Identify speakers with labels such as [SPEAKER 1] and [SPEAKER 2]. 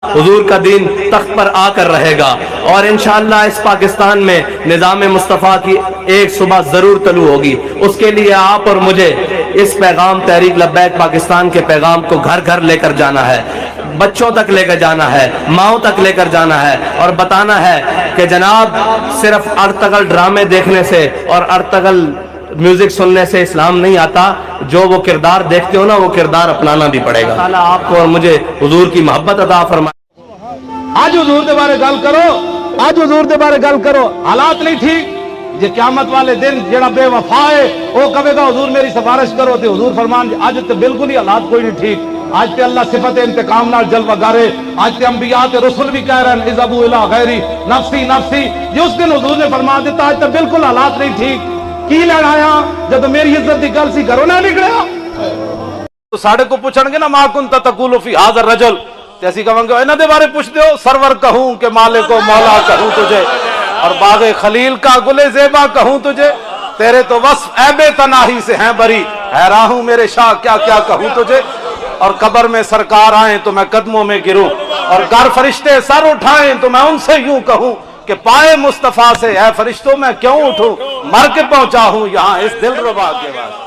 [SPEAKER 1] حضور کا دین تخت پر آ کر رہے گا، اور انشاءاللہ اس پاکستان میں نظام مصطفیٰ کی ایک صبح ضرور طلوع ہوگی۔ اس کے لیے آپ اور مجھے اس پیغام تحریک لبیک پاکستان کے پیغام کو گھر گھر لے کر جانا ہے، بچوں تک لے کر جانا ہے، ماؤں تک لے کر جانا ہے، اور بتانا ہے کہ جناب صرف ارطغرل ڈرامے دیکھنے سے اور ارطغرل میوزک سننے سے اسلام نہیں آتا، جو وہ کردار دیکھتے ہو نا وہ کردار اپنانا بھی پڑے گا۔ اللہ آپ کو اور مجھے حضور کی محبت عطا فرمائے۔
[SPEAKER 2] آج حضور دے بارے گل کرو، آج حضور دے بارے گل کرو، حالات نہیں ٹھیک جے قیامت والے دن جڑا بے وفا ہے وہ کہے گا حضور میری سفارش کرو، تے حضور فرمان آج تے بالکل ہی حالات کوئی نہیں ٹھیک، آج تے اللہ صفت انتقام نال جلوہ گارے، آج تے انبیاء تے رسول بھی کہہ رہے ہیں اذهبوا الى غیری نفسی نفسی، جی اس دن حضور نے فرما دیتا آج تے بالکل حالات نہیں ٹھیک، کی لڑایا جب میری عزت دی گل سی گھروں نہ نکلیا تو ساڑے کو پوچھن گے نا ما کنت تقول فی ھذا الرجل، تے اسی کہاں گے انہاں دے بارے پوچھ دیو سرور کہوں کہ مالک و مولا کہوں تجھے، اور باغ خلیل کا گل زیبا کہوں تجھے، تیرے تو وصف عیب تناہی سے ہیں بری، حیران ہوں میرے شاہ کیا کیا کہوں تجھے، اور قبر میں سرکار آئیں تو میں قدموں میں گروں، اور گر فرشتے سر اٹھائیں تو میں ان سے یوں کہوں کہ پائے مصطفیٰ سے اے فرشتوں میں کیوں اٹھوں، مر کے پہنچا ہوں یہاں اس دل ربا کے بعد۔